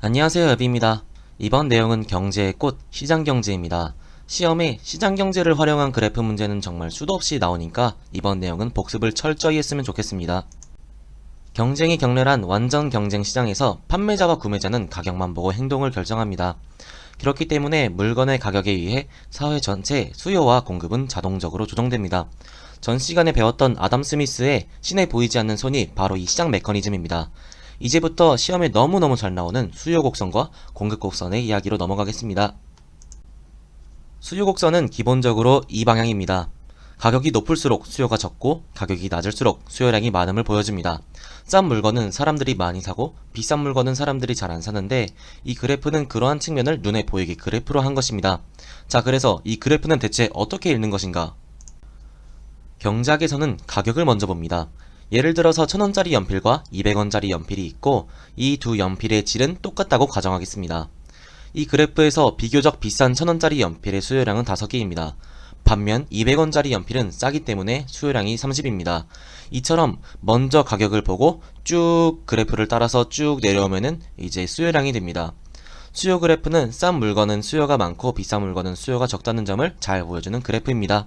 안녕하세요, 여비입니다. 이번 내용은 경제의 꽃, 시장경제입니다. 시험에 시장경제를 활용한 그래프 문제는 정말 수도 없이 나오니까 이번 내용은 복습을 철저히 했으면 좋겠습니다. 경쟁이 격렬한 완전 경쟁 시장에서 판매자와 구매자는 가격만 보고 행동을 결정합니다. 그렇기 때문에 물건의 가격에 의해 사회 전체 수요와 공급은 자동적으로 조정됩니다. 전 시간에 배웠던 아담 스미스의 신에 보이지 않는 손이 바로 이 시장 메커니즘입니다. 이제부터 시험에 너무너무 잘 나오는 수요 곡선과 공급 곡선의 이야기로 넘어가겠습니다. 수요 곡선은 기본적으로 이 방향입니다. 가격이 높을수록 수요가 적고 가격이 낮을수록 수요량이 많음을 보여줍니다. 싼 물건은 사람들이 많이 사고 비싼 물건은 사람들이 잘 안 사는데 이 그래프는 그러한 측면을 눈에 보이게 그래프로 한 것입니다. 자, 그래서 이 그래프는 대체 어떻게 읽는 것인가? 경작에서는 가격을 먼저 봅니다. 예를 들어서 1000원짜리 연필과 200원짜리 연필이 있고 이 두 연필의 질은 똑같다고 가정하겠습니다. 이 그래프에서 비교적 비싼 1000원짜리 연필의 수요량은 5개입니다. 반면 200원짜리 연필은 싸기 때문에 수요량이 30입니다. 이처럼 먼저 가격을 보고 쭉 그래프를 따라서 쭉 내려오면은 이제 수요량이 됩니다. 수요 그래프는 싼 물건은 수요가 많고 비싼 물건은 수요가 적다는 점을 잘 보여주는 그래프입니다.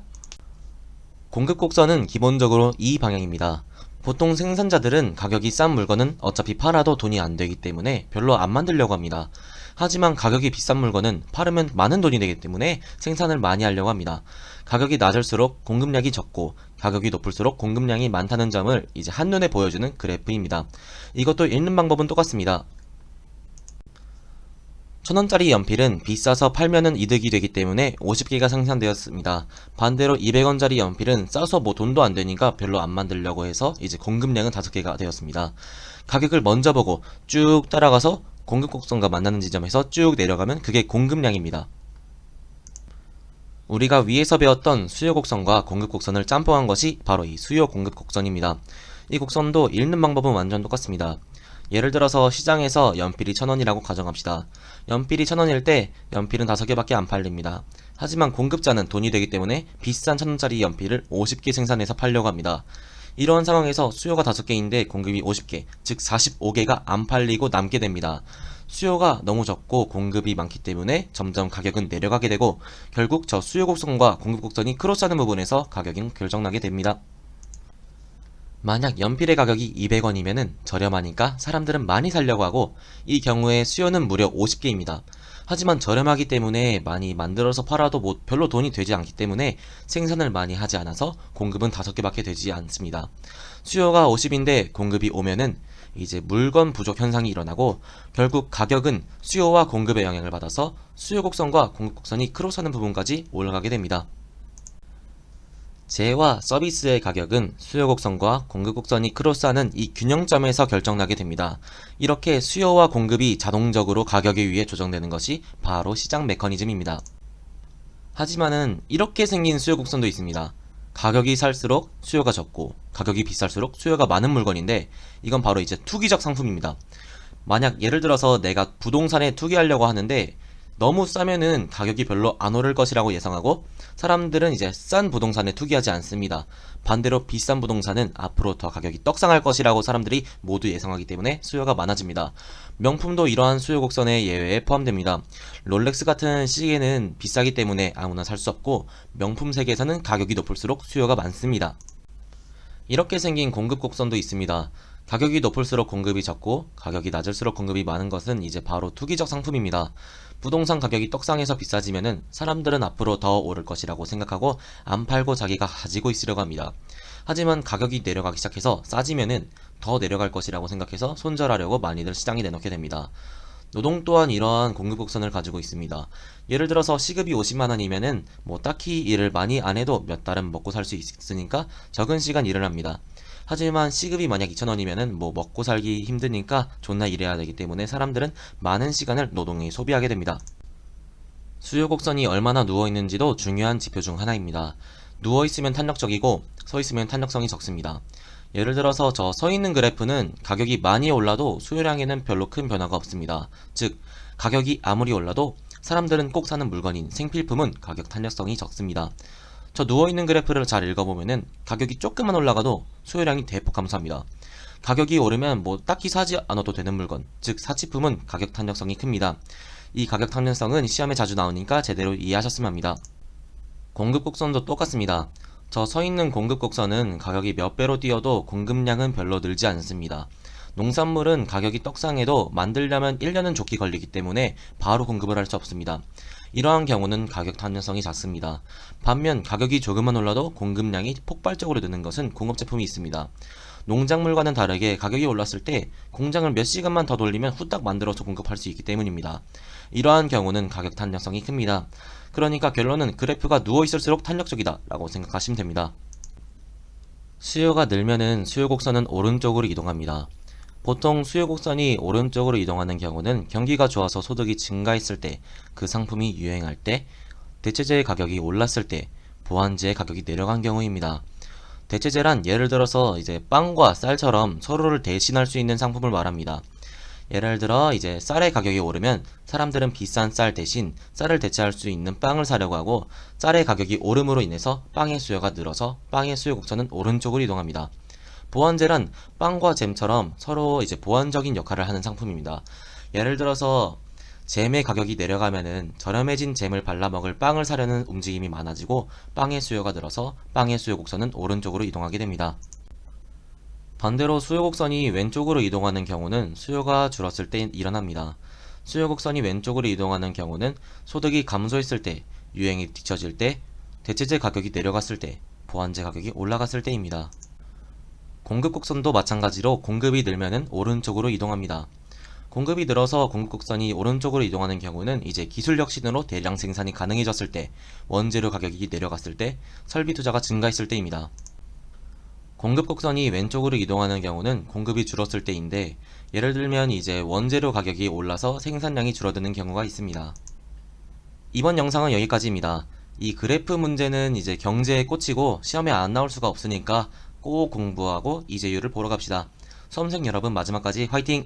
공급 곡선은 기본적으로 이 방향입니다. 보통 생산자들은 가격이 싼 물건은 어차피 팔아도 돈이 안 되기 때문에 별로 안 만들려고 합니다. 하지만 가격이 비싼 물건은 팔으면 많은 돈이 되기 때문에 생산을 많이 하려고 합니다. 가격이 낮을수록 공급량이 적고 가격이 높을수록 공급량이 많다는 점을 이제 한눈에 보여주는 그래프입니다. 이것도 읽는 방법은 똑같습니다. 1000원짜리 연필은 비싸서 팔면은 이득이 되기 때문에 50개가 생산되었습니다. 반대로 200원짜리 연필은 싸서 뭐 돈도 안 되니까 별로 안 만들려고 해서 이제 공급량은 5개가 되었습니다. 가격을 먼저 보고 쭉 따라가서 공급 곡선과 만나는 지점에서 쭉 내려가면 그게 공급량입니다. 우리가 위에서 배웠던 수요 곡선과 공급 곡선을 짬뽕한 것이 바로 이 수요 공급 곡선입니다. 이 곡선도 읽는 방법은 완전 똑같습니다. 예를 들어서 시장에서 연필이 1000원이라고 가정합시다. 연필이 1000원일 때 연필은 5개밖에 안 팔립니다. 하지만 공급자는 돈이 되기 때문에 비싼 1000원짜리 연필을 50개 생산해서 팔려고 합니다. 이러한 상황에서 수요가 5개인데 공급이 50개, 즉 45개가 안 팔리고 남게 됩니다. 수요가 너무 적고 공급이 많기 때문에 점점 가격은 내려가게 되고 결국 저 수요 곡선과 공급 곡선이 크로스하는 부분에서 가격은 결정나게 됩니다. 만약 연필의 가격이 200원이면은 저렴하니까 사람들은 많이 사려고 하고 이 경우에 수요는 무려 50개입니다. 하지만 저렴하기 때문에 많이 만들어서 팔아도 뭐 별로 돈이 되지 않기 때문에 생산을 많이 하지 않아서 공급은 5개밖에 되지 않습니다. 수요가 50인데 공급이 오면은 이제 물건 부족 현상이 일어나고 결국 가격은 수요와 공급의 영향을 받아서 수요 곡선과 공급 곡선이 크로스하는 부분까지 올라가게 됩니다. 재와 서비스의 가격은 수요 곡선과 공급 곡선이 크로스하는 이 균형점에서 결정나게 됩니다. 이렇게 수요와 공급이 자동적으로 가격에 의해 조정되는 것이 바로 시장 메커니즘입니다. 하지만은 이렇게 생긴 수요 곡선도 있습니다. 가격이 살수록 수요가 적고 가격이 비쌀수록 수요가 많은 물건인데 이건 바로 이제 투기적 상품입니다. 만약 예를 들어서 내가 부동산에 투기하려고 하는데 너무 싸면은 가격이 별로 안 오를 것이라고 예상하고 사람들은 이제 싼 부동산에 투기하지 않습니다. 반대로 비싼 부동산은 앞으로 더 가격이 떡상할 것이라고 사람들이 모두 예상하기 때문에 수요가 많아집니다. 명품도 이러한 수요 곡선의 예외에 포함됩니다. 롤렉스 같은 시계는 비싸기 때문에 아무나 살 수 없고 명품 세계에서는 가격이 높을수록 수요가 많습니다. 이렇게 생긴 공급 곡선도 있습니다. 가격이 높을수록 공급이 적고 가격이 낮을수록 공급이 많은 것은 이제 바로 투기적 상품입니다. 부동산 가격이 떡상해서 비싸지면은 사람들은 앞으로 더 오를 것이라고 생각하고 안 팔고 자기가 가지고 있으려고 합니다. 하지만 가격이 내려가기 시작해서 싸지면은 더 내려갈 것이라고 생각해서 손절하려고 많이들 시장에 내놓게 됩니다. 노동 또한 이러한 공급 곡선을 가지고 있습니다. 예를 들어서 시급이 50만원이면은 뭐 딱히 일을 많이 안 해도 몇 달은 먹고 살 수 있으니까 적은 시간 일을 합니다. 하지만 시급이 만약 2,000원이면은 뭐 먹고 살기 힘드니까 존나 일해야 되기 때문에 사람들은 많은 시간을 노동에 소비하게 됩니다. 수요 곡선이 얼마나 누워있는지도 중요한 지표 중 하나입니다. 누워있으면 탄력적이고 서있으면 탄력성이 적습니다. 예를 들어서 저 서있는 그래프는 가격이 많이 올라도 수요량에는 별로 큰 변화가 없습니다. 즉 가격이 아무리 올라도 사람들은 꼭 사는 물건인 생필품은 가격 탄력성이 적습니다. 저 누워있는 그래프를 잘 읽어보면은 가격이 조금만 올라가도 수요량이 대폭 감소합니다. 가격이 오르면 뭐 딱히 사지 않아도 되는 물건, 즉 사치품은 가격 탄력성이 큽니다. 이 가격 탄력성은 시험에 자주 나오니까 제대로 이해하셨으면 합니다. 공급 곡선도 똑같습니다. 저 서 있는 공급 곡선은 가격이 몇 배로 뛰어도 공급량은 별로 늘지 않습니다. 농산물은 가격이 떡상해도 만들려면 1년은 좋게 걸리기 때문에 바로 공급을 할 수 없습니다. 이러한 경우는 가격 탄력성이 작습니다. 반면 가격이 조금만 올라도 공급량이 폭발적으로 느는 것은 공업제품이 있습니다. 농작물과는 다르게 가격이 올랐을 때 공장을 몇 시간만 더 돌리면 후딱 만들어서 공급할 수 있기 때문입니다. 이러한 경우는 가격 탄력성이 큽니다. 그러니까 결론은 그래프가 누워있을수록 탄력적이다 라고 생각하시면 됩니다. 수요가 늘면은 수요 곡선은 오른쪽으로 이동합니다. 보통 수요 곡선이 오른쪽으로 이동하는 경우는 경기가 좋아서 소득이 증가했을 때, 그 상품이 유행할 때, 대체재의 가격이 올랐을 때, 보완재의 가격이 내려간 경우입니다. 대체재란 예를 들어서 이제 빵과 쌀처럼 서로를 대신할 수 있는 상품을 말합니다. 예를 들어 이제 쌀의 가격이 오르면 사람들은 비싼 쌀 대신 쌀을 대체할 수 있는 빵을 사려고 하고, 쌀의 가격이 오름으로 인해서 빵의 수요가 늘어서 빵의 수요 곡선은 오른쪽으로 이동합니다. 보완재란 빵과 잼처럼 서로 이제 보완적인 역할을 하는 상품입니다. 예를 들어서 잼의 가격이 내려가면은 저렴해진 잼을 발라 먹을 빵을 사려는 움직임이 많아지고 빵의 수요가 늘어서 빵의 수요 곡선은 오른쪽으로 이동하게 됩니다. 반대로 수요 곡선이 왼쪽으로 이동하는 경우는 수요가 줄었을 때 일어납니다. 수요 곡선이 왼쪽으로 이동하는 경우는 소득이 감소했을 때, 유행이 뒤처질 때, 대체재 가격이 내려갔을 때, 보완재 가격이 올라갔을 때입니다. 공급 곡선도 마찬가지로 공급이 늘면은 오른쪽으로 이동합니다. 공급이 늘어서 공급 곡선이 오른쪽으로 이동하는 경우는 이제 기술 혁신으로 대량 생산이 가능해졌을 때, 원재료 가격이 내려갔을 때, 설비 투자가 증가했을 때입니다. 공급 곡선이 왼쪽으로 이동하는 경우는 공급이 줄었을 때인데, 예를 들면 이제 원재료 가격이 올라서 생산량이 줄어드는 경우가 있습니다. 이번 영상은 여기까지입니다. 이 그래프 문제는 이제 경제에 꽂히고 시험에 안 나올 수가 없으니까 꼭 공부하고 이재율을 보러 갑시다. 수험생 여러분 마지막까지 화이팅!